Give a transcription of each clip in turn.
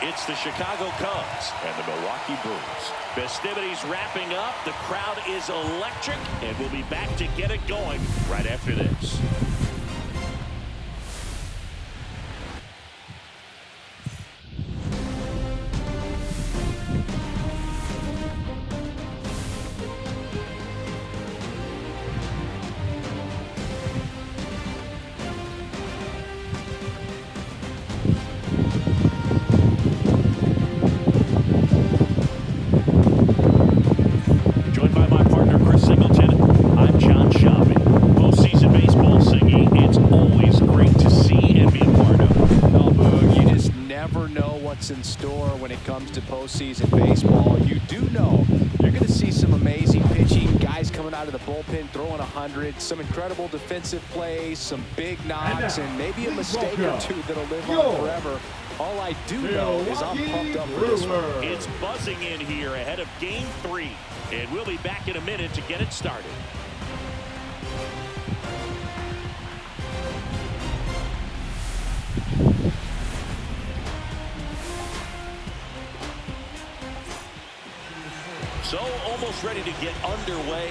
It's the Chicago Cubs and the Milwaukee Brewers. Festivities wrapping up. The crowd is electric, and we'll be back to get it going right after this. In store when it comes to postseason baseball. You do know you're going to see some amazing pitching, guys coming out of the bullpen throwing 100, some incredible defensive plays, some big knocks, and maybe a mistake or two that'll live on forever. All I do know is I'm pumped up for this one. It's buzzing in here ahead of Game 3, and we'll be back in a minute to get it started. So almost ready to get underway.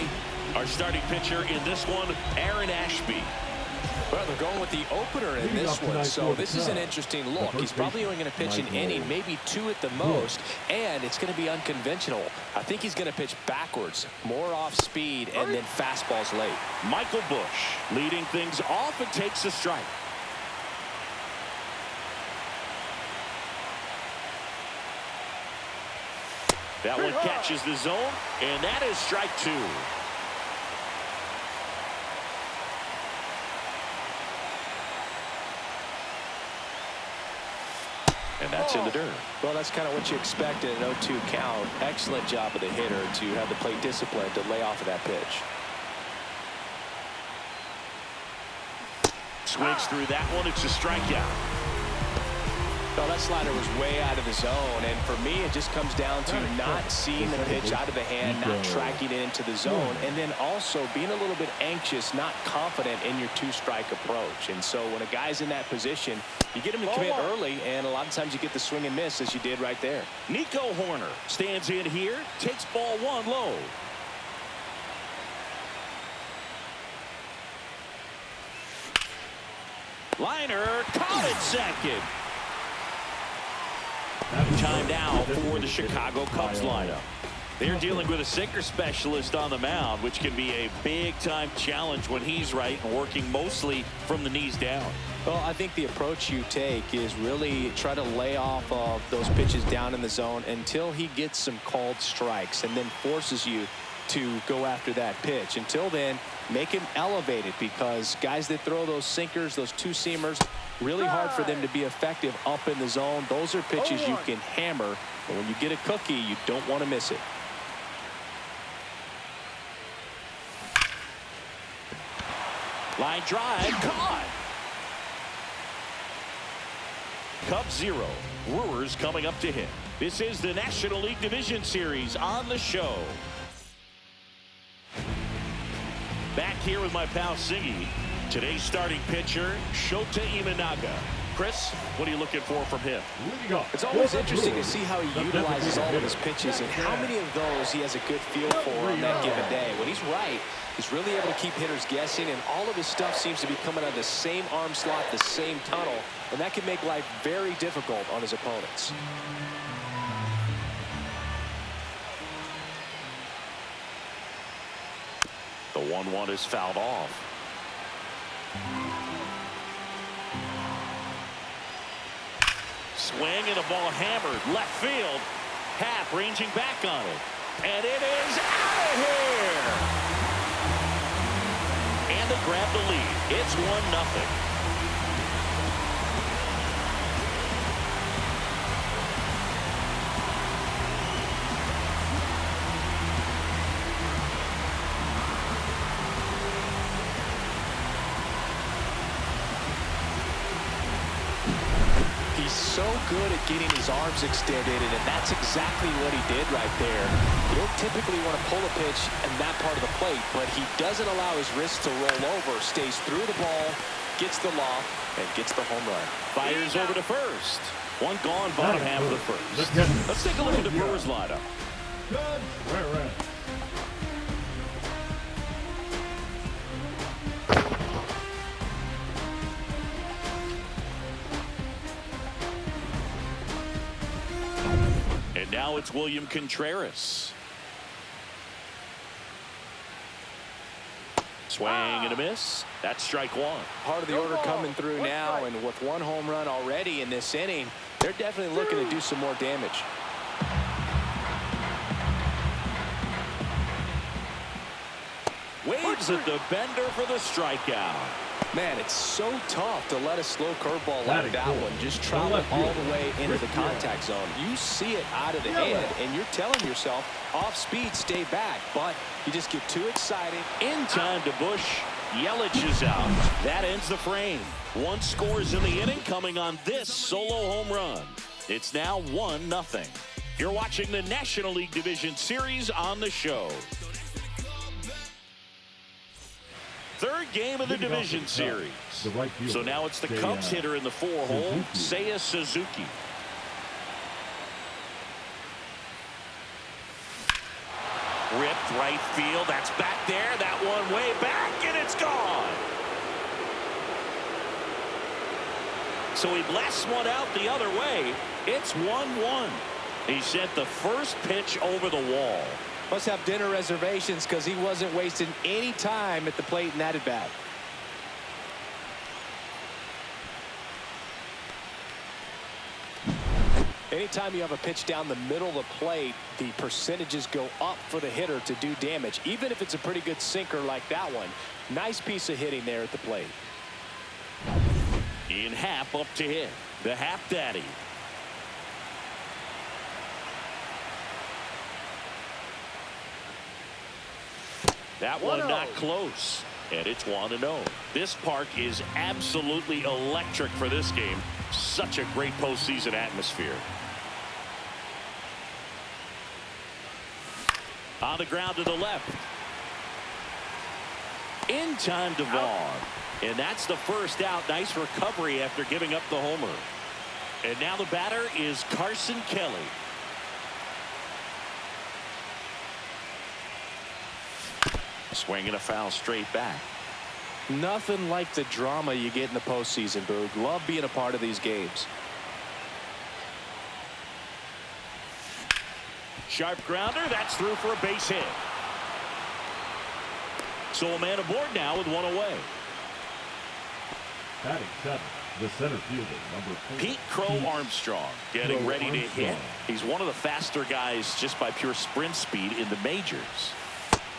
Our starting pitcher in this one, Aaron Ashby. Well, they're going with the opener in this one, so this is an interesting look. He's probably only going to pitch an inning, maybe 2 at the most, and it's going to be unconventional. I think he's going to pitch backwards, more off speed, and then fastballs late. Michael Busch leading things off and takes a strike. That one catches the zone, and that is strike 2. And that's in the dirt. Well, that's kind of what you expect in an 0-2 count. Excellent job of the hitter to have the plate discipline to lay off of that pitch. Swings through that one. It's a strikeout. Well, that slider was way out of the zone, and for me, it just comes down to not seeing the pitch out of the hand, not tracking it into the zone, and then also being a little bit anxious, not confident in your 2-strike approach. And so when a guy's in that position, you get him to commit early, and a lot of times you get the swing and miss, as you did right there. Nico Horner stands in here, takes ball 1 low. Liner caught at second. Time now for the Chicago Cubs lineup. They're dealing with a sinker specialist on the mound, which can be a big-time challenge when he's right and working mostly from the knees down. Well, I think the approach you take is really try to lay off of those pitches down in the zone until he gets some called strikes and then forces you to go after that pitch. Until then, make him elevated, because guys that throw those sinkers, those 2-seamers, really hard for them to be effective up in the zone. Those are pitches you can hammer, and when you get a cookie, you don't want to miss it. Line drive, caught. Cubs 0, Brewers coming up to hit. This is the National League Division Series on the show. Back here with my pal Siggy. Today's starting pitcher, Shota Imanaga. Chris, what are you looking for from him? It's always interesting to see how he utilizes all of his pitches and how many of those he has a good feel for on that given day. When he's right, he's really able to keep hitters guessing, and all of his stuff seems to be coming out of the same arm slot, the same tunnel, and that can make life very difficult on his opponents. The 1-1 is fouled off. Swing and a ball hammered left field. Happ ranging back on it. And it is out of here. And they grab the lead. It's 1-0. So good at getting his arms extended, and that's exactly what he did right there. You don't typically want to pull a pitch in that part of the plate, but he doesn't allow his wrist to roll over, stays through the ball, gets the loft, and gets the home run. Fires over to first. One gone, bottom half of the first. Let's take a look at the Brewers lineup. And now it's William Contreras. Swing and a miss. That's strike one. Part of the order coming through now, and with one home run already in this inning, they're definitely looking to do some more damage. Waves at the bender for the strikeout. Man, it's so tough to let a slow curveball like that one just travel all the way into the contact zone. You see it out of the hand, and you're telling yourself, off speed, stay back. But you just get too excited. In time to Bush. Yelich is out. That ends the frame. One scores in the inning coming on this solo home run. It's now 1-0. You're watching the National League Division Series on the show. Third game of the division series. So now it's the Cubs hitter in the 4-hole, Seiya Suzuki. Ripped right field. That's back there. That one way back, and it's gone. So he blasts one out the other way. It's 1-1. He sent the first pitch over the wall. Must have dinner reservations because he wasn't wasting any time at the plate in that at bat. Anytime you have a pitch down the middle of the plate, the percentages go up for the hitter to do damage, even if it's a pretty good sinker like that one. Nice piece of hitting there at the plate. Ian Happ up to hit. The Happ Daddy. That one not close, and it's 1-0. This park is absolutely electric for this game. Such a great postseason atmosphere. On the ground to the left. In time to Vaughn. And that's the first out. Nice recovery after giving up the homer. And now the batter is Carson Kelly. Swinging a foul straight back. Nothing like the drama you get in the postseason, Boog. Love being a part of these games. Sharp grounder. That's through for a base hit. So a man aboard now with one away. Batting seventh, the center fielder, number 4. Pete Crow Armstrong getting ready to hit. He's one of the faster guys just by pure sprint speed in the majors.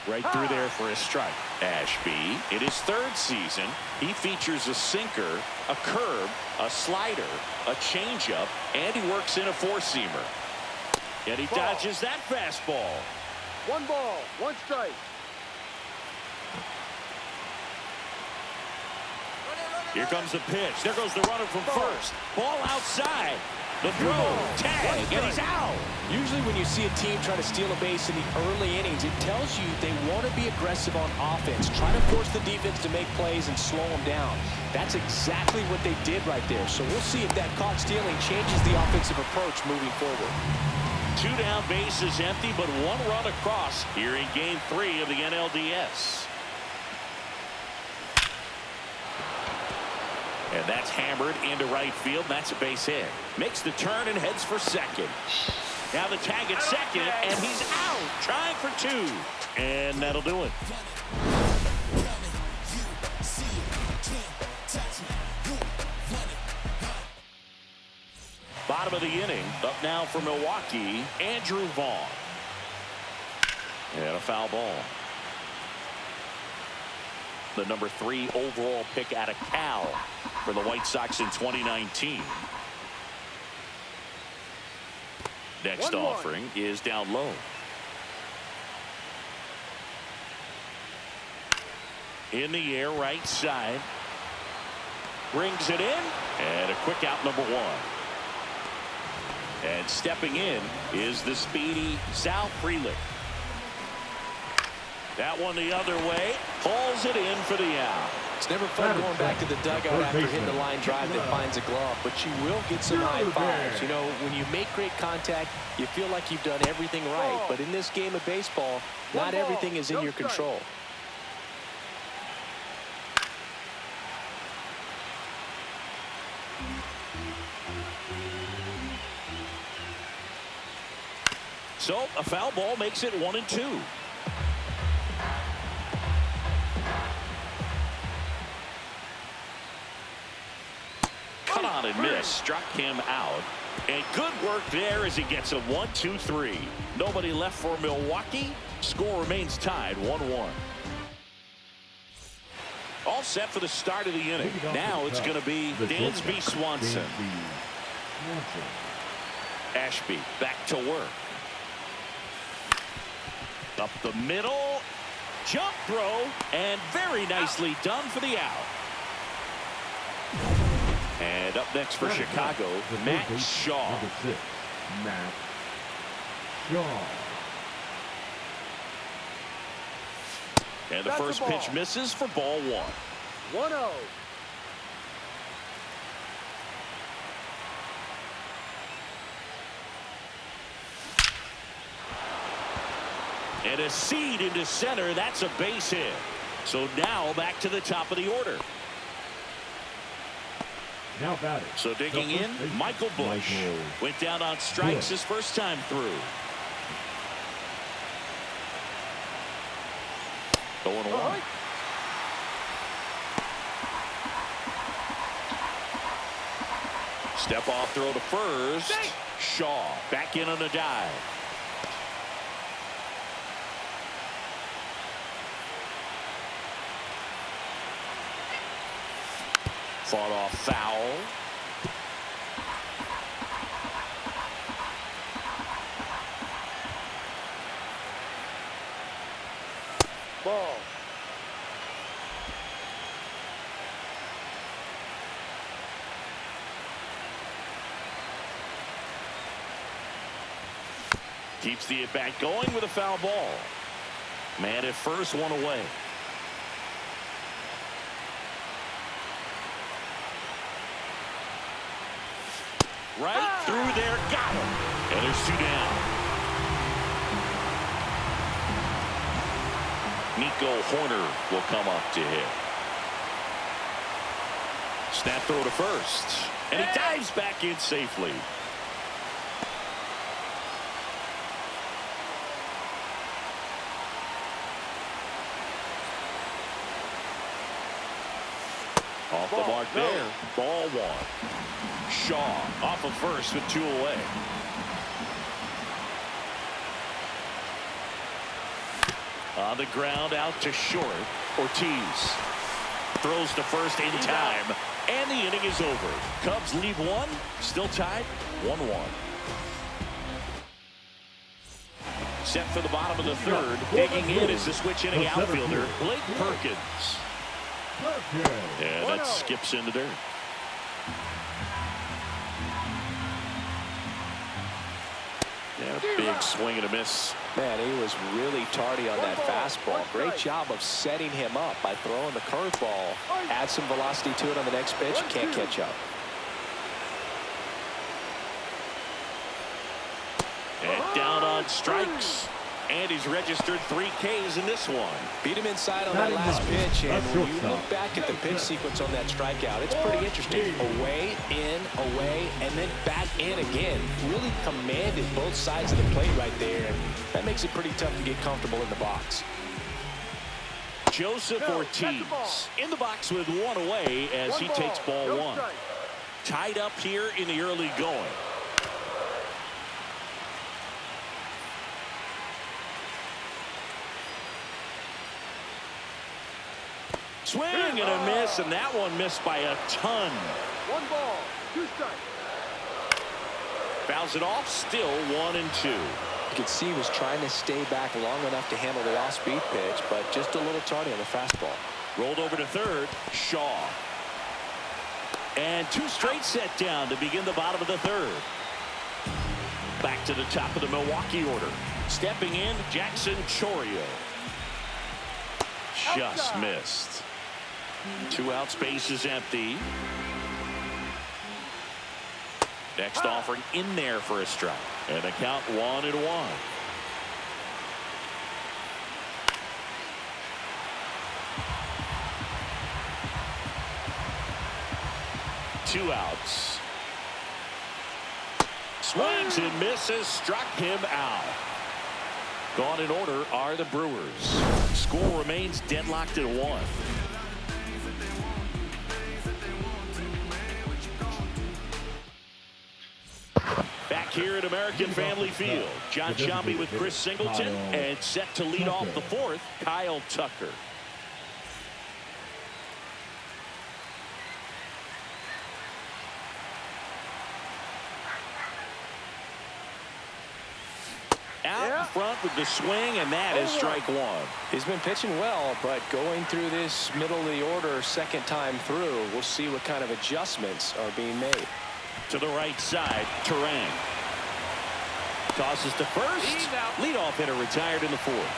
Right through there for a strike. Ashby, in his third season, he features a sinker, a curve, a slider, a changeup, and he works in a four-seamer. And he dodges that fastball. 1 ball, 1 strike. Here comes the pitch. There goes the runner from first. Ball outside. The throw, tag, and he's out. Usually when you see a team try to steal a base in the early innings, it tells you they want to be aggressive on offense. Try to force the defense to make plays and slow them down. That's exactly what they did right there. So we'll see if that caught stealing changes the offensive approach moving forward. 2 down, bases empty, but 1 run across here in Game 3 of the NLDS. And that's hammered into right field. That's a base hit. Makes the turn and heads for second. Now the tag at second, and he's out. Trying for 2. And that'll do it. Bottom of the inning. Up now for Milwaukee, Andrew Vaughn. And a foul ball. The number 3 overall pick out of Cal for the White Sox in 2019. Next offering is down low. In the air, right side. Brings it in. And a quick out, number 1. And stepping in is the speedy Sal Frelick. That one the other way. Hauls it in for the out. It's never fun going back to the dugout after hitting the line drive that finds a glove, but you will get some high fives. You know, when you make great contact, you feel like you've done everything right. But in this game of baseball, not everything is in your control. So a foul ball makes it 1-2. Cut on and miss. Struck him out. And good work there as he gets a 1-2-3. Nobody left for Milwaukee. Score remains tied 1-1. All set for the start of the inning. Now it's going to be Dansby Swanson. Ashby back to work. Up the middle. Jump throw. And very nicely done for the out. And up next for Chicago, Matt Shaw. Number 6, Matt Shaw. And the first pitch misses for ball 1. 1-0. And a seed into center. That's a base hit. So now back to the top of the order. Now batting. So digging in, Michael Busch. Went down on strikes his first time through. 0-1. Step off throw to first. Shaw back in on a dive. Fought off foul. Ball. Keeps the at bat going with a foul ball. Man at first, one away. Right through there, got him. And there's 2 down. Nico Horner will come up to hit. Snap throw to first. And he dives back in safely. Off the mark there. Ball 1. Shaw off of first with 2 away. On the ground out to short. Ortiz throws to first in time. And the inning is over. Cubs lead 1. Still tied 1-1. Set for the bottom of the 3rd. Digging in is the switch inning outfielder Blake Perkins. And that skips in the dirt. And a big swing and a miss. Man, he was really tardy on that fastball. Great job of setting him up by throwing the curveball. Add some velocity to it on the next pitch. Can't catch up. And down on strikes. And he's registered 3 Ks in this one. Beat him inside on that last pitch, and when you look back at the pitch sequence on that strikeout, it's pretty interesting. Away, in, away, and then back in again. Really commanded both sides of the plate right there, and that makes it pretty tough to get comfortable in the box. Joseph Ortiz in the box with 1 away as he takes ball 1. Tied up here in the early going. Swing and a miss, and that one missed by a ton. 1 ball, 2 strikes. Fouls it off, still 1-2. You could see he was trying to stay back long enough to handle the off-speed pitch, but just a little tardy on the fastball. Rolled over to third, Shaw. And 2 straight set down to begin the bottom of the third. Back to the top of the Milwaukee order. Stepping in, Jackson Chourio. Just missed. 2 out, space is empty. Next offering in there for a strike. And the count 1-1. 2 outs. Swings and misses, struck him out. Gone in order are the Brewers. Score remains deadlocked at 1. Back here at American Family Field, John Sciambi with Chris Singleton, and set to lead off the 4th, Kyle Tucker. Out in front with the swing, and that is strike 1. He's been pitching well, but going through this middle of the order second time through, we'll see what kind of adjustments are being made. To the right side, Terang. Tosses to first. Leadoff hitter retired in the 4th.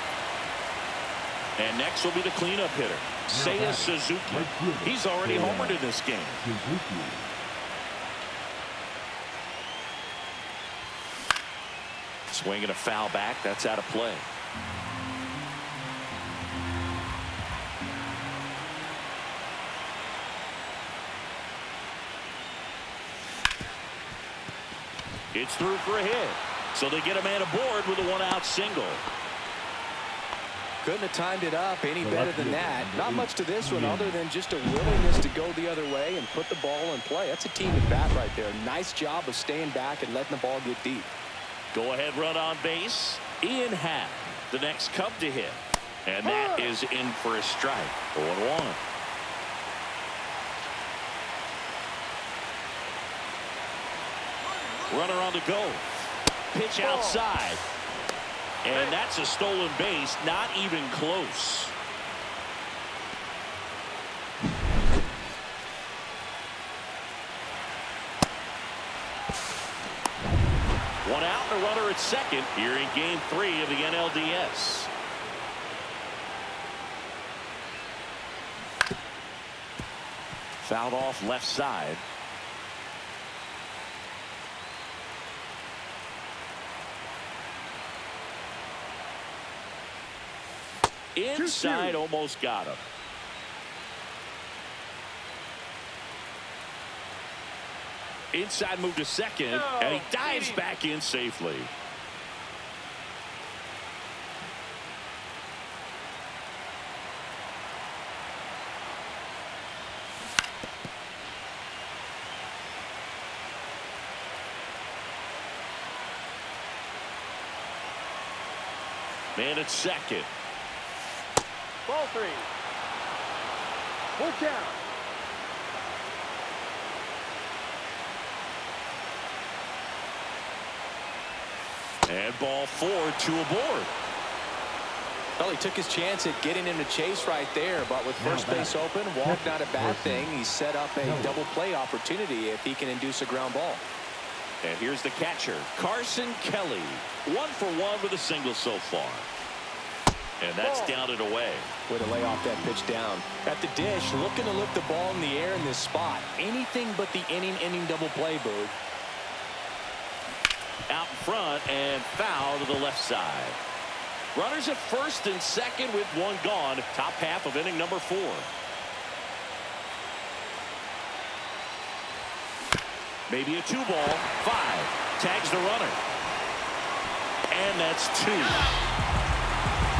And next will be the cleanup hitter, Seiya Suzuki. He's already homered in this game. Swing and a foul back. That's out of play. It's through for a hit. So they get a man aboard with a 1-out single. Couldn't have timed it up any better than that. Not much to this one other than just a willingness to go the other way and put the ball in play. That's a team at bat right there. Nice job of staying back and letting the ball get deep. Go ahead run on base. Ian Happ, the next Cub to hit. And that is in for a strike. 0-1. Runner on the go. Pitch outside. And that's a stolen base. Not even close. One out and a runner at second here in Game 3 of the NLDS. Fouled off left side. Inside, almost got him. Inside move to second, and he dives back in safely. Man at second. Ball 3. Full count. And ball 4, 2 aboard. Well, he took his chance at getting him to chase right there, but with first base open, walk not a bad thing. He set up a double play opportunity if he can induce a ground ball. And here's the catcher, Carson Kelly. 1 for 1 with a single so far. And that's down and away. Way to lay off that pitch down. At the dish, looking to lift the ball in the air in this spot. Anything but the inning double play, Boog. Out in front and foul to the left side. Runners at first and second with 1 gone. Top half of inning number 4. Maybe a 2-ball. 5. Tags the runner. And that's 2.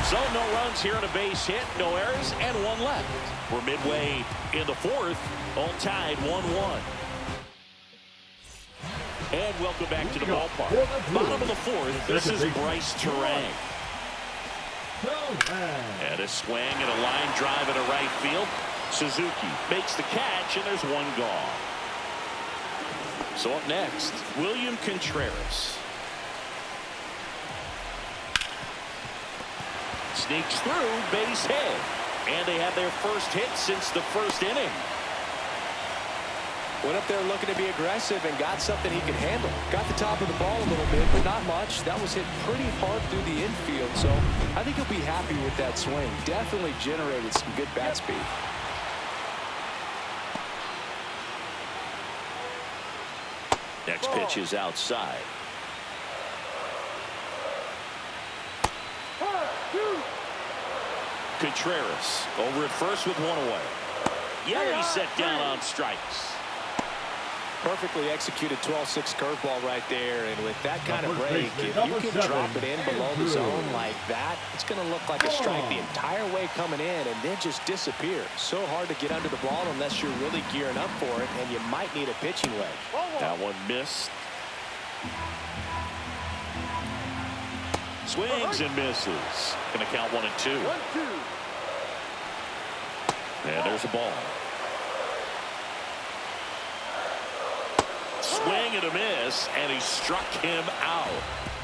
So no runs here on a base hit, no errors, and 1 left. We're midway in the 4th, all tied 1-1. And welcome back to the ballpark. Bottom of the 4th, this is Bryce Terang. And a swing and a line drive into right field. Suzuki makes the catch, and there's one gone. So up next, William Contreras. Sneaks through, base hit. And they have their first hit since the first inning. Went up there looking to be aggressive and got something he could handle. Got the top of the ball a little bit, but not much. That was hit pretty hard through the infield, so I think he'll be happy with that swing. Definitely generated some good bat speed. Next pitch is outside. Contreras over at first with one away. Yelly set down on strikes. Perfectly executed 12-6 curveball right there, and with that kind of break, if you can drop it in below the zone like that, it's going to look like a strike the entire way coming in and then just disappear. So hard to get under the ball unless you're really gearing up for it, and you might need a pitching wedge. That one missed. Swings and misses. Going to count 1 and 2. 1-2. And there's a ball. Swing and a miss, and he struck him out.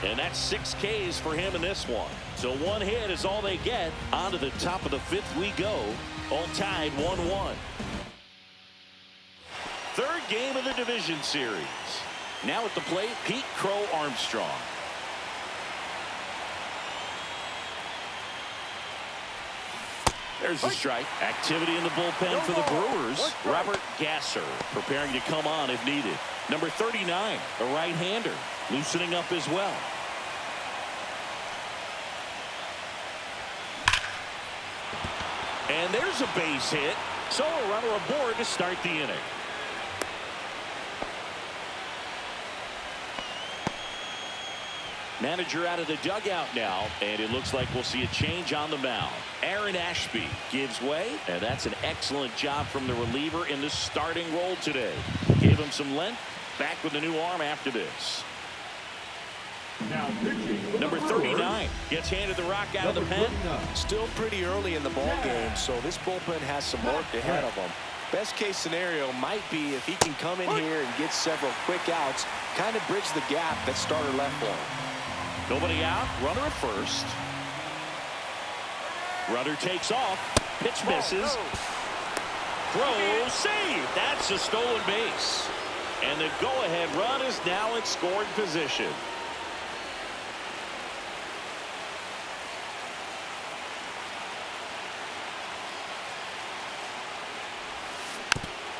And that's 6 Ks for him in this one. So 1 hit is all they get. On to the top of the 5th we go. All tied 1-1. Third game of the division series. Now at the plate, Pete Crow Armstrong. There's the strike. Activity in the bullpen for the Brewers. Robert Gasser preparing to come on if needed. Number 39, a right-hander, loosening up as well. And there's a base hit. So a runner aboard to start the inning. Manager out of the dugout now, and it looks like we'll see a change on the mound. Aaron Ashby gives way, and that's an excellent job from the reliever in the starting role today. Gave him some length, back with a new arm after this. Now pitching. Number 39 gets handed the rock out of the pen. Still pretty early in the ball game, so this bullpen has some work ahead of them. Best case scenario might be if he can come in here and get several quick outs, kind of bridge the gap that starter left for him. Nobody out, runner at first. Runner takes off, pitch misses. Throw, save. That's a stolen base. And the go-ahead run is now in scoring position.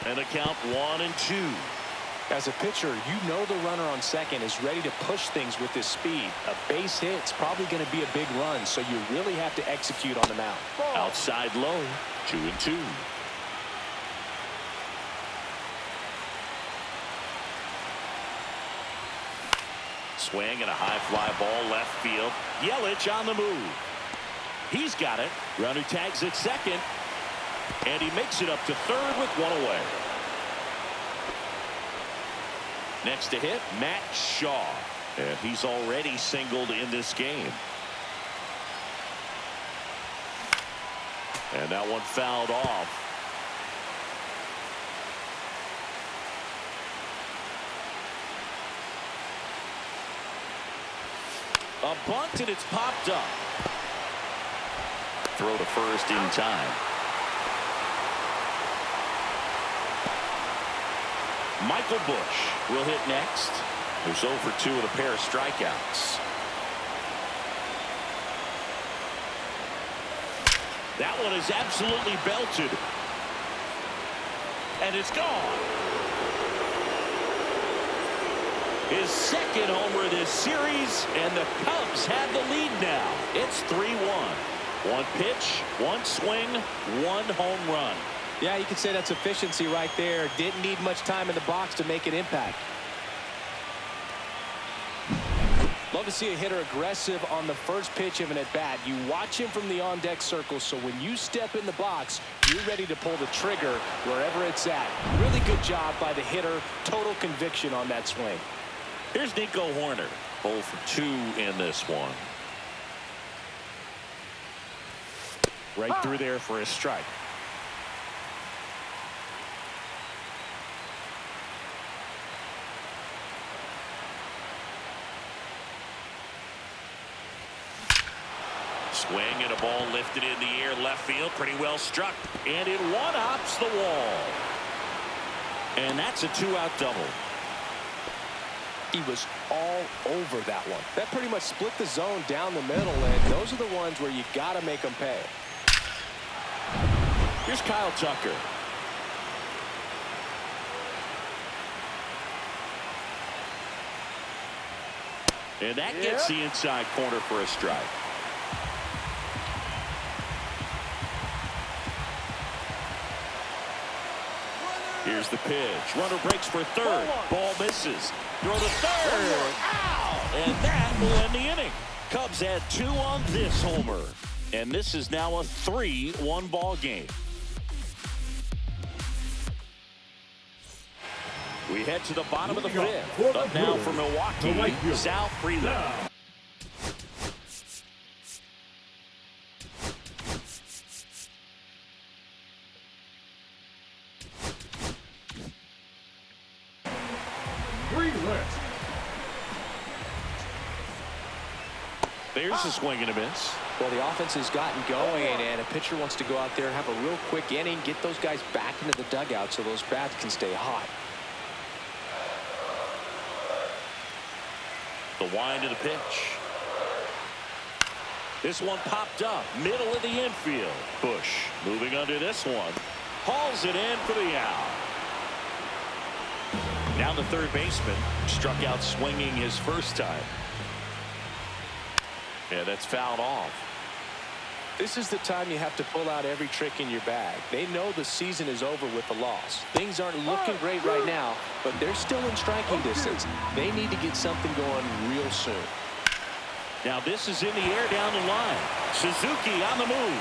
And the count 1-2. As a pitcher, you know the runner on second is ready to push things with his speed. A base hit's probably going to be a big run, so you really have to execute on the mound. Outside low, 2-2. Swing and a high fly ball left field. Yelich on the move. He's got it. Runner tags at second. And he makes it up to third with one away. Next to hit, Matt Shaw. And he's already singled in this game. And that one fouled off. A bunt, and it's popped up. Throw to first in time. Michael Busch will hit next. Who's 0 for 2 with a pair of strikeouts. That one is absolutely belted. And it's gone. His second homer this series, and the Cubs have the lead now. It's 3-1. One pitch, one swing, one home run. Yeah, you could say that's efficiency right there. Didn't need much time in the box to make an impact. Love to see a hitter aggressive on the first pitch of an at-bat. You watch him from the on-deck circle, so when you step in the box, you're ready to pull the trigger wherever it's at. Really good job by the hitter. Total conviction on that swing. Here's Nico Horner. 0 for 2 in this one. Right through there for a strike. Swing and a ball lifted in the air left field. Pretty well struck. And it one-hops the wall. And that's a two-out double. He was all over that one. That pretty much split the zone down the middle, and those are the ones where you got to make them pay. Here's Kyle Tucker. And that gets the inside corner for a strike. Here's the pitch. Runner breaks for third. Ball misses. Throw to third. Ow! And that will end the inning. Cubs had 2 on this homer. And this is now a 3-1 ball game. We head to the bottom of the 5th. Up now for Milwaukee, Sal Freeland. There's a swing and a miss. Well, the offense has gotten going, and a pitcher wants to go out there and have a real quick inning, get those guys back into the dugout so those bats can stay hot. The wind of the pitch. This one popped up, middle of the infield. Bush moving under this one. Hauls it in for the out. Now the third baseman struck out swinging his first time. Yeah, that's fouled off. This is the time you have to pull out every trick in your bag. They know the season is over with the loss. Things aren't looking great right now, but they're still in striking distance. They need to get something going real soon. Now this is in the air down the line. Suzuki on the move.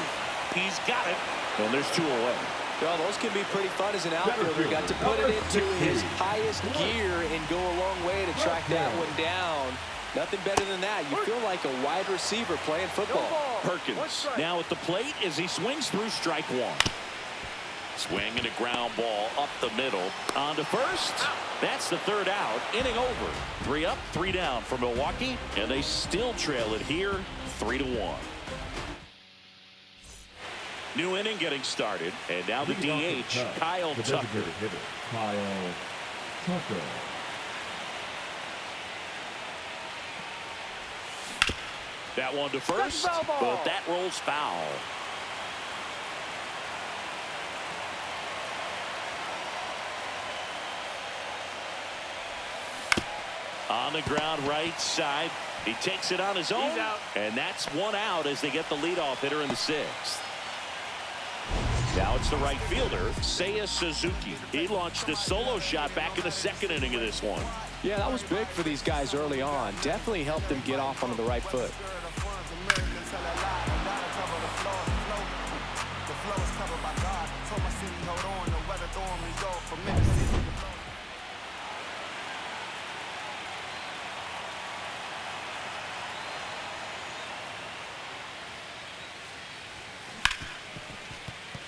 He's got it. And there's 2 away. Well, those can be pretty fun as an outfielder. Got to put it into his highest gear and go a long way to track that one down. Nothing better than that. You feel like a wide receiver playing football. Perkins now at the plate as he swings through strike 1. Swing and a ground ball up the middle. On to first. That's the 3rd out. Inning over. 3 up, 3 down for Milwaukee. And they still trail it here 3-1. New inning getting started. And now the DH, Kyle Tucker. Kyle Tucker. That one to first, but that rolls foul. On the ground right side. He takes it on his own, and that's 1 out as they get the leadoff hitter in the 6th. Now it's the right fielder, Seiya Suzuki. He launched a solo shot back in the 2nd inning of this one. Yeah, that was big for these guys early on. Definitely helped them get off onto the right foot.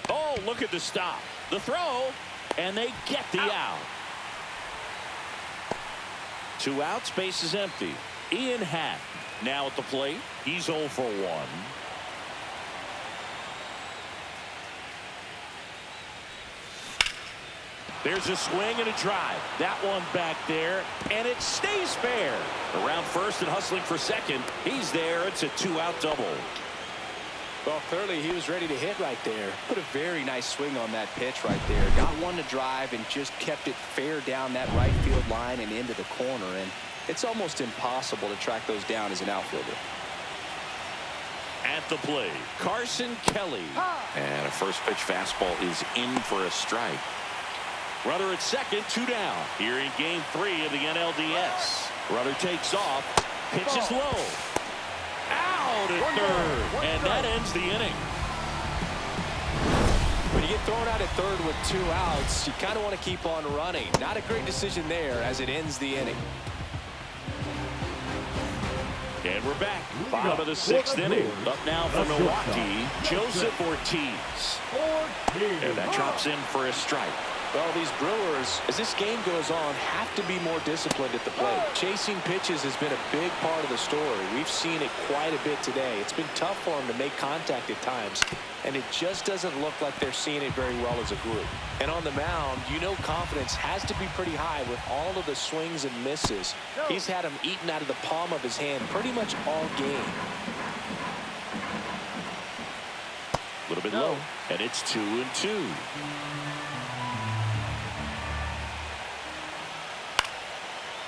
Oh, look at the stop. The throw, and they get the out. 2 outs, base is empty. Ian Happ now at the plate. He's 0 for 1. There's a swing and a drive. That one back there, and it stays fair. Around first and hustling for second. He's there. It's a 2-out double. Well, clearly he was ready to hit right there. Put a very nice swing on that pitch right there. Got one to drive and just kept it fair down that right field line and into the corner. And it's almost impossible to track those down as an outfielder. At the plate, Carson Kelly. And a first pitch fastball is in for a strike. Runner at second, 2 down. Here in game 3 of the NLDS. Runner takes off. Pitch is low. Out at third. And that ends the inning. When you get thrown out at third with 2 outs, you kind of want to keep on running. Not a great decision there as it ends the inning. And we're back. Bottom of the 6th inning. Up now for Milwaukee, Joseph Ortiz. And that drops in for a strike. Well, these Brewers, as this game goes on, have to be more disciplined at the plate. Chasing pitches has been a big part of the story. We've seen it quite a bit today. It's been tough for them to make contact at times, and it just doesn't look like they're seeing it very well as a group. And on the mound, you know confidence has to be pretty high with all of the swings and misses. He's had them eaten out of the palm of his hand pretty much all game. A little bit low, and it's 2-2.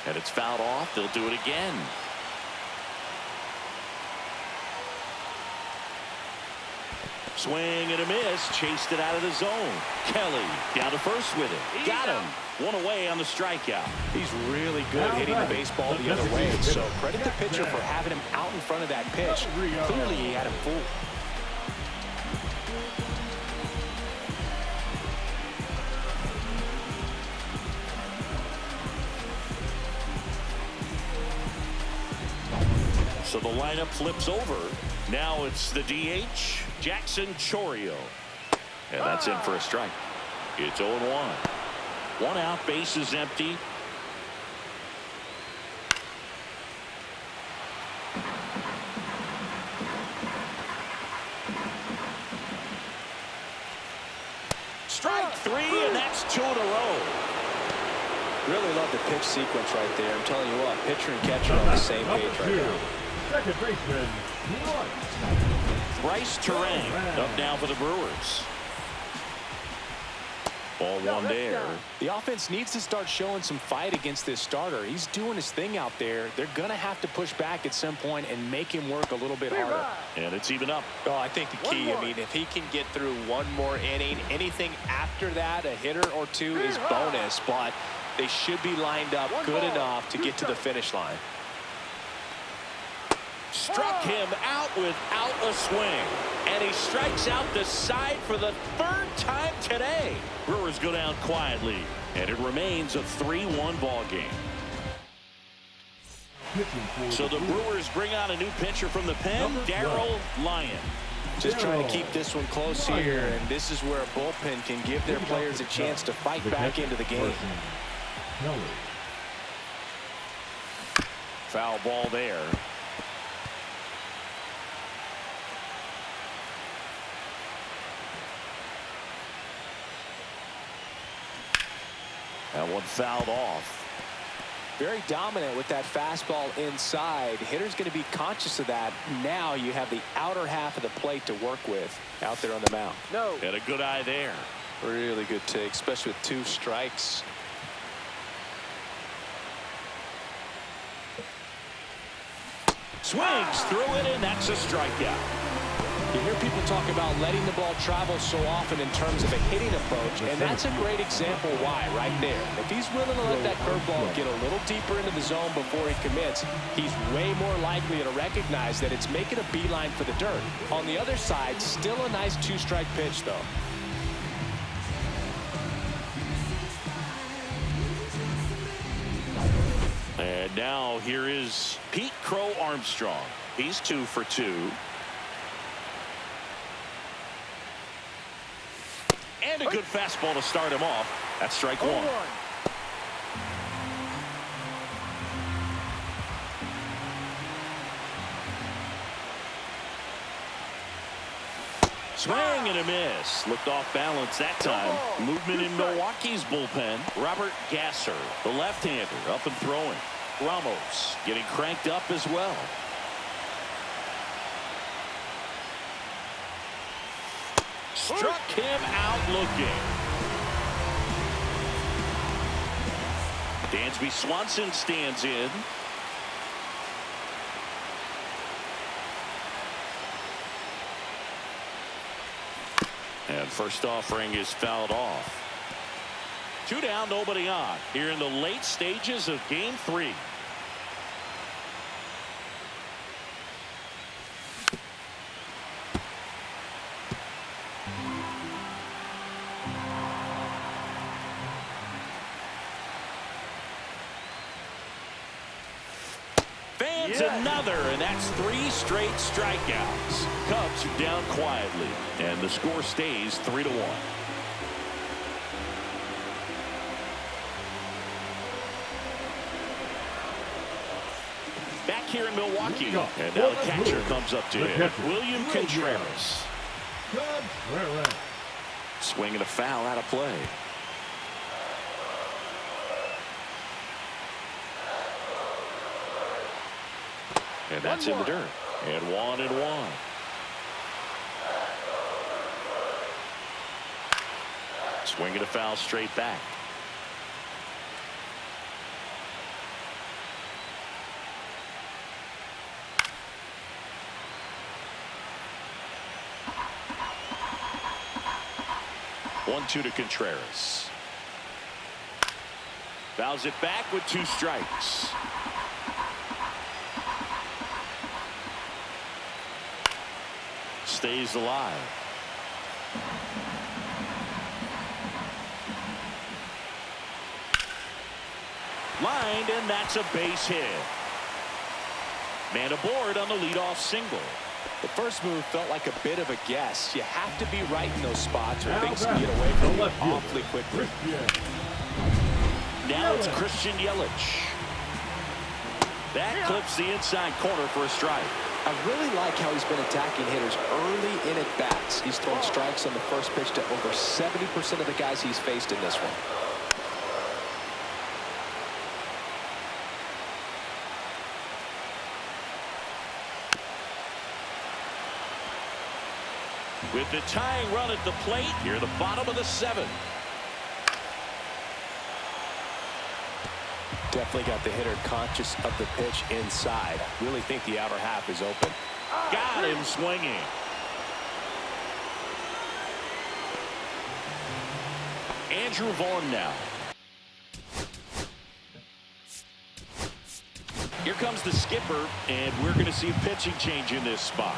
And it's fouled off. They'll do it again. Swing and a miss. Chased it out of the zone. Kelly down to first with it. Got him. One away on the strikeout. He's really good hitting the baseball the other way. So credit the pitcher for having him out in front of that pitch. Clearly he had him fooled. So the lineup flips over. Now it's the DH, Jackson Chourio. And that's in for a strike. It's 0-1. One out, base is empty. Strike three, and that's 2 in a row. Really love the pitch sequence right there. I'm telling you what, pitcher and catcher on the same page right now. Second baseman, Bryce Terang up now for the Brewers. Ball one there. The offense needs to start showing some fight against this starter. He's doing his thing out there. They're going to have to push back at some point and make him work a little bit harder. And it's even up. Oh, I think the key, I mean, if he can get through one more inning, anything after that, a hitter or two is bonus, but they should be lined up good enough to get to the finish line. Struck him out without a swing. And he strikes out the side for the third time today. Brewers go down quietly. And it remains a 3-1 ball game. So the Brewers bring out a new pitcher from the pen, Darryl Lyon. Just trying to keep this one close here, and this is where a bullpen can give their players a chance to fight back into the game. Foul ball there. That one fouled off. Very dominant with that fastball inside. Hitter's going to be conscious of that. Now you have the outer half of the plate to work with out there on the mound. No. Had a good eye there. Really good take, especially with 2 strikes. Swings through it, and that's a strikeout. You hear people talk about letting the ball travel so often in terms of a hitting approach, and that's a great example why right there. If he's willing to let that curveball get a little deeper into the zone before he commits, he's way more likely to recognize that it's making a beeline for the dirt. On the other side, still a nice 2-strike pitch, though. And now here is Pete Crow Armstrong. He's 2 for 2. And a good fastball to start him off. That's strike 1. Swing and a miss. Looked off balance that time. Movement in Milwaukee's bullpen. Robert Gasser, the left-hander, up and throwing. Ramos getting cranked up as well. Struck him out looking. Dansby Swanson stands in. And first offering is fouled off. 2 down, nobody on. Here in the late stages of Game 3. Fans another, and that's 3 straight strikeouts. Cubs are down quietly, and the score stays 3-1. Back here in Milwaukee. And now the catcher comes up to him. William Contreras. Swinging a foul out of play. And that's in the dirt. And 1-1. Swinging a foul straight back. One-two to Contreras. Fouls it back with 2 strikes. Stays alive. Lined, and that's a base hit. Man aboard on the leadoff single. The first move felt like a bit of a guess. You have to be right in those spots or things can get away from you awfully quickly. Now it's Christian Yelich. That clips the inside corner for a strike. I really like how he's been attacking hitters early in at bats. He's thrown strikes on the first pitch to over 70% of the guys he's faced in this one. With the tying run at the plate, here the bottom of the 7th. Definitely got the hitter conscious of the pitch inside. Really think the outer half is open. Got him swinging. Andrew Vaughn now. Here comes the skipper, and we're going to see a pitching change in this spot.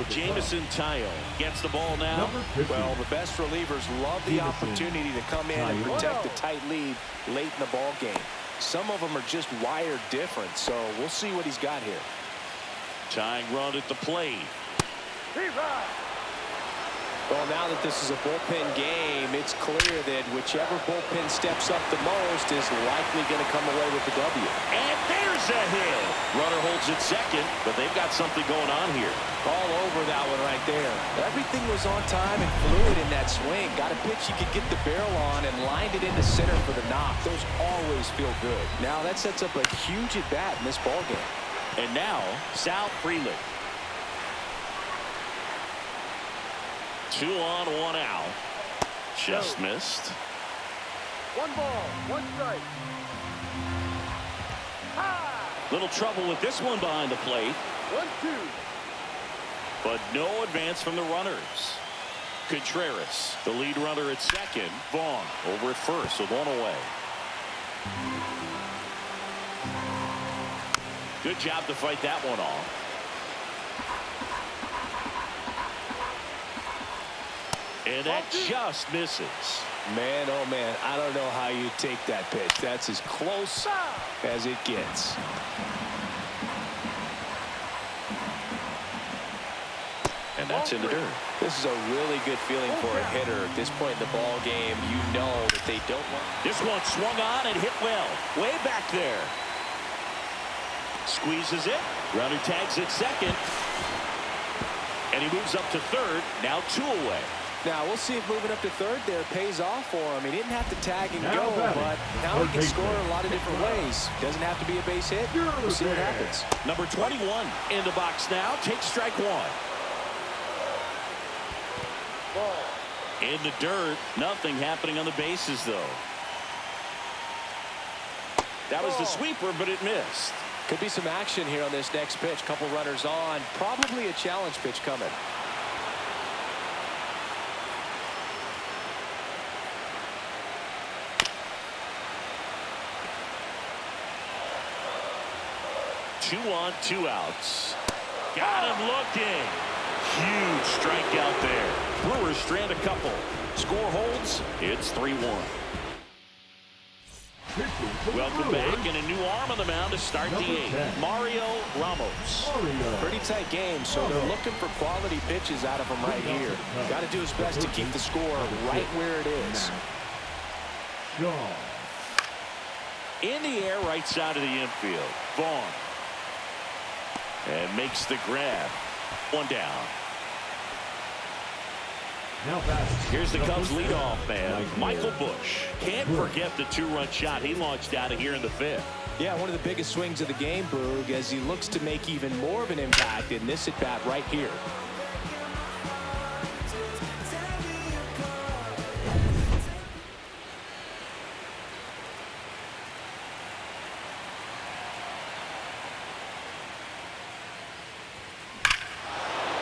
Jamison Tayo gets the ball now. Well, the best relievers love the opportunity to come in and protect the tight lead late in the ball game. Some of them are just wired different, so we'll see what he's got here. Tying run at the plate. Well, now that this is a bullpen game, it's clear that whichever bullpen steps up the most is likely going to come away with the W. And there's a hit. Runner holds it second, but they've got something going on here. All over that one right there. Everything was on time and fluid in that swing. Got a pitch you could get the barrel on and lined it into center for the knock. Those always feel good. Now that sets up a huge at-bat in this ballgame. And now, Sal Frelick. 2 on, 1 out. Just missed. 1 ball, 1 strike. Little trouble with this one behind the plate. 1-2. But no advance from the runners. Contreras, the lead runner at second. Vaughn over at first with 1 away. Good job to fight that one off. And that just misses. Man, oh man, I don't know how you take that pitch. That's as close as it gets. And that's in the dirt. This is a really good feeling for a hitter at this point in the ball game. You know that they don't want. This one swung on and hit well. Way back there. Squeezes it. Runner tags at second. And he moves up to third. Now 2 away. Now, we'll see if moving up to third there pays off for him. He didn't have to tag and go, but now he can score in a lot of different ways. Doesn't have to be a base hit. We'll see what happens. Number 21 in the box now. Takes strike 1. Ball. In the dirt. Nothing happening on the bases, though. That was the sweeper, but it missed. Could be some action here on this next pitch. Couple runners on. Probably a challenge pitch coming. Two on, 2 outs. Got him looking. Huge strikeout there. Brewers strand a couple. Score holds. It's 3-1. Welcome back, and a new arm on the mound to start the eighth. Mario Ramos. Pretty tight game, so they're looking for quality pitches out of him right here. Got to do his best to keep the score right where it is. In the air, right side of the infield. Vaughn. And makes the grab. One down. Here's the Cubs leadoff man, Michael Busch. Can't forget the two-run shot he launched out of here in the fifth. Yeah, one of the biggest swings of the game, Boog, as he looks to make even more of an impact in this at-bat right here.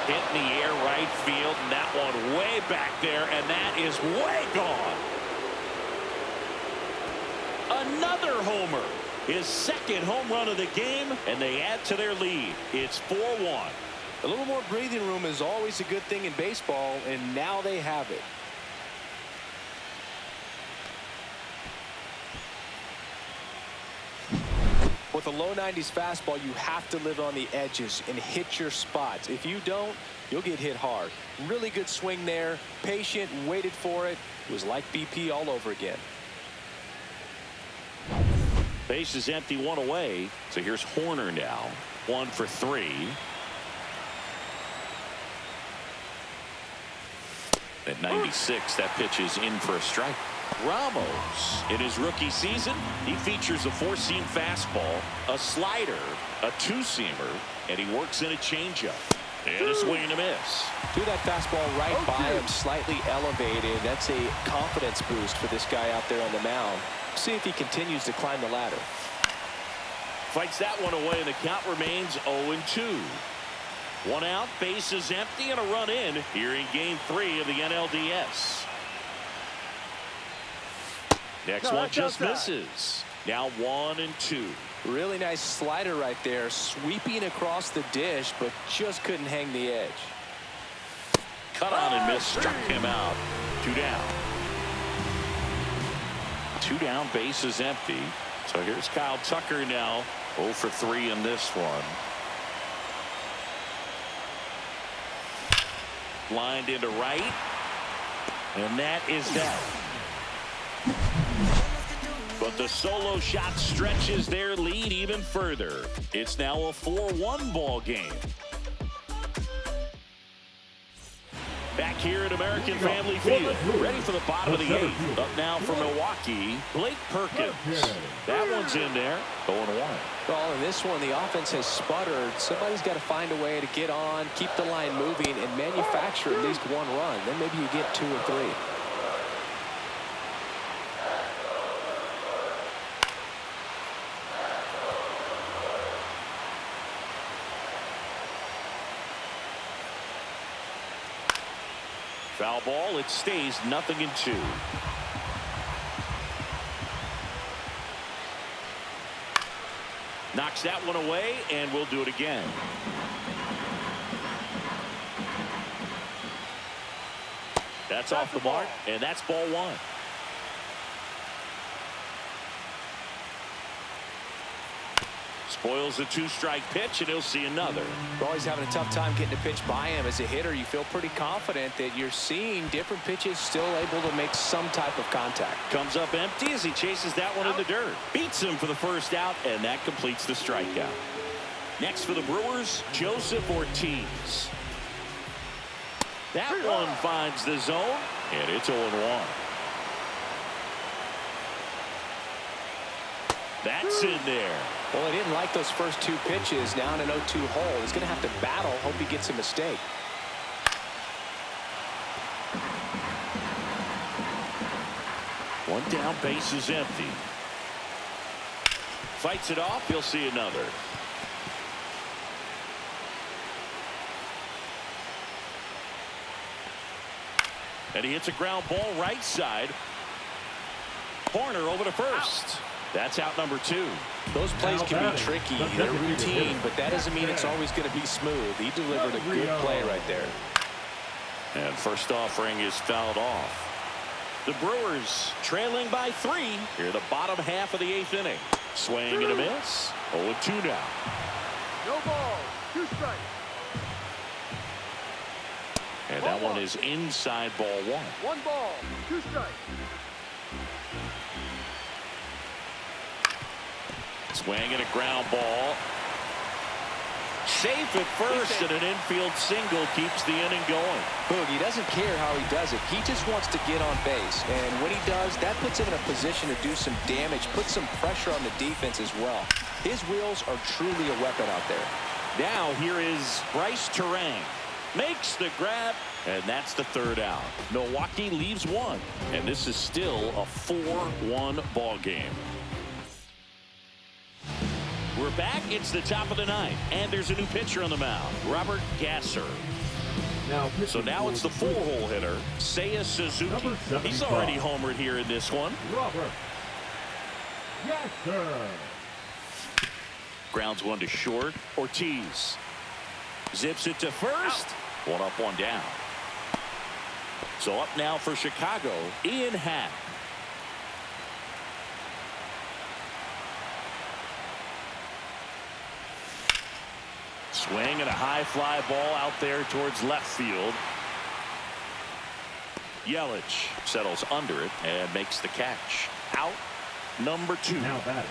Hit in the air right field, and that one way back there, and that is way gone. Another homer. His second home run of the game, and they add to their lead. It's 4-1. A little more breathing room is always a good thing in baseball, and now they have it. With a low 90s fastball, you have to live on the edges and hit your spots. If you don't, you'll get hit hard. Really good swing there. Patient, waited for it. It was like BP all over again. Base is empty, one away. So here's Horner now. 1 for 3. At 96, that pitch is in for a strike. Ramos, in his rookie season, he features a 4-seam fastball, a slider, a 2-seamer, and he works in a changeup. And a swing and a miss. Threw that fastball right by him, slightly elevated. That's a confidence boost for this guy out there on the mound. See if he continues to climb the ladder. Fights that one away, and the count remains 0-2. One out, base is empty, and a run in here in Game 3 of the NLDS. Next one just misses. Now 1-2. Really nice slider right there, sweeping across the dish, but just couldn't hang the edge. Cut on and miss, struck him out. 2 down. 2 down, base is empty. So here's Kyle Tucker now, 0 for 3 in this one. Lined into right, and that is that. But the solo shot stretches their lead even further. It's now a 4-1 ball game. Back here at American Family Field, ready for the bottom of the 8th. Up now for Milwaukee, Blake Perkins. That one's in there, 0-1. Well, in this one, the offense has sputtered. Somebody's got to find a way to get on, keep the line moving, and manufacture at least one run. Then maybe you get 2 or 3. Foul ball, it stays 0-2. Knocks that one away, and we'll do it again. That's off the mark, and that's ball 1. Spoils the 2-strike pitch, and he'll see another. Well, he's having a tough time getting a pitch by him. As a hitter, you feel pretty confident that you're seeing different pitches still able to make some type of contact. Comes up empty as he chases that one in the dirt. Beats him for the first out, and that completes the strikeout. Next for the Brewers, Joseph Ortiz. That one finds the zone, and it's 0-1. That's in there. Well, he didn't like those first 2 pitches. Now in an 0-2 hole. He's going to have to battle. Hope he gets a mistake. One down, base is empty. Fights it off. He'll see another. And he hits a ground ball right side. Corner over to first. That's out number 2. Those plays can be tricky. They're routine, but that doesn't mean it's always going to be smooth. He delivered a good play right there. And first offering is fouled off. The Brewers trailing by 3 here in the bottom half of the 8th inning. Swing and a miss. 0-2 now. No ball. 2 strikes. And that one is inside ball 1. 1 ball. 2 strikes. Swing and a ground ball. Safe at first, and an infield single keeps the inning going. He doesn't care how he does it. He just wants to get on base. And when he does, that puts him in a position to do some damage, put some pressure on the defense as well. His wheels are truly a weapon out there. Now here is Bryce Terang. Makes the grab, and that's the 3rd out. Milwaukee leaves 1, and this is still a 4-1 ball game. We're back. It's the top of the 9th, and there's a new pitcher on the mound, Robert Gasser. So now it's the 4-hole hitter, Seiya Suzuki. He's already homered here in this one. Robert Gasser. Grounds 1 to short. Ortiz zips it to first. 1 up, 1 down. So up now for Chicago, Ian Happ. Swing and a high fly ball out there towards left field. Yelich settles under it and makes the catch. Out number 2. Now batting.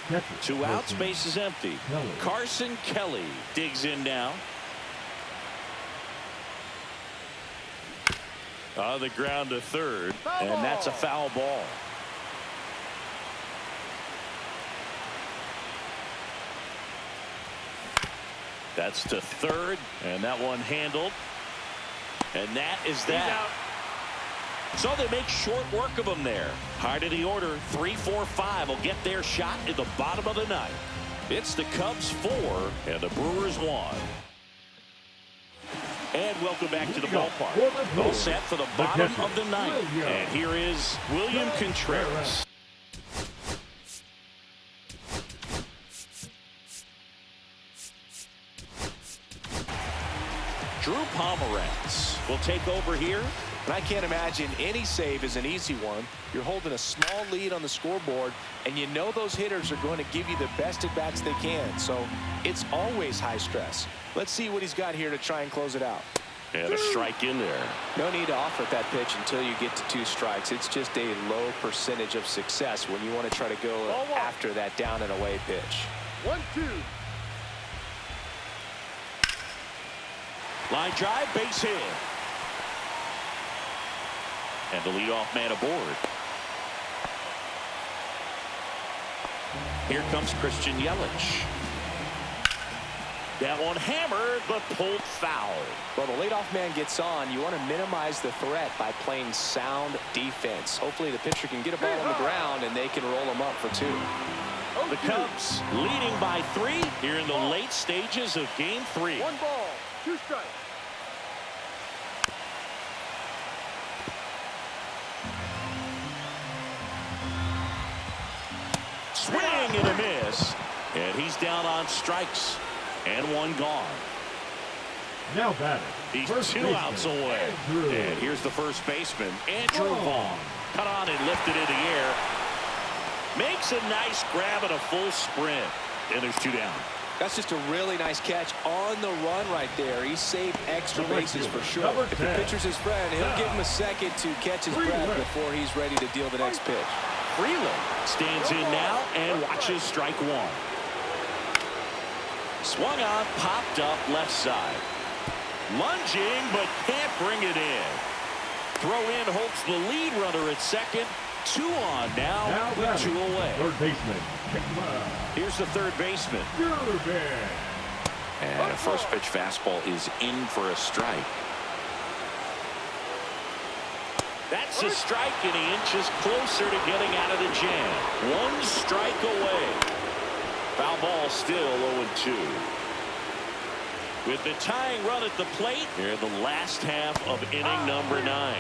Catcher. 2 outs, base is empty. Kelly. Carson Kelly digs in now. On the ground to 3rd, and that's a foul ball. That's to 3rd, and that one handled. And that is that. So they make short work of him there. Hard of the order, 3, 4, 5 will get their shot in the bottom of the 9th. It's the Cubs 4 and the Brewers 1. And welcome back to the ballpark. All set for the bottom of the 9th. And here is William Contreras. Drew Pomeranz will take over here. And I can't imagine any save is an easy one. You're holding a small lead on the scoreboard, and you know those hitters are going to give you the best at-bats they can. So it's always high stress. Let's see what he's got here to try and close it out. And a strike in there. No need to offer that pitch until you get to 2 strikes. It's just a low percentage of success when you want to try to go after that down and away pitch. 1-2. Line drive, base hit. And the leadoff man aboard. Here comes Christian Yelich. That one hammered, but pulled foul. Well, the leadoff man gets on. You want to minimize the threat by playing sound defense. Hopefully the pitcher can get a ball on the ground, and they can roll him up for 2. The Cubs leading by 3 here in the late stages of Game 3. 1 ball, 2 strikes. Swing and a miss. And he's down on strikes. And 1 gone. Now batting. He's First 2 baseman, outs away. Andrew. And here's the first baseman, Andrew Vaughn. Vaughn. Cut on and lifted in the air. Makes a nice grab and a full sprint. And there's 2 down. That's just a really nice catch on the run right there. He saved extra bases for sure. If the pitcher's his friend, he'll give him a second to catch his breath before he's ready to deal the next pitch. Freeland stands in now and watches strike 1. Swung on, popped up left side. Lunging, but can't bring it in. Throw in holds the lead runner at second. 2 on now with 2 away. Third baseman. Here's the third baseman. And a first pitch fastball is in for a strike. That's a strike, and he inches closer to getting out of the jam. 1 strike away. Foul ball still 0-2. With the tying run at the plate here in the last half of inning number 9.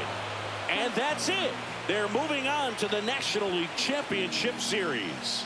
And that's it. They're moving on to the National League Championship Series.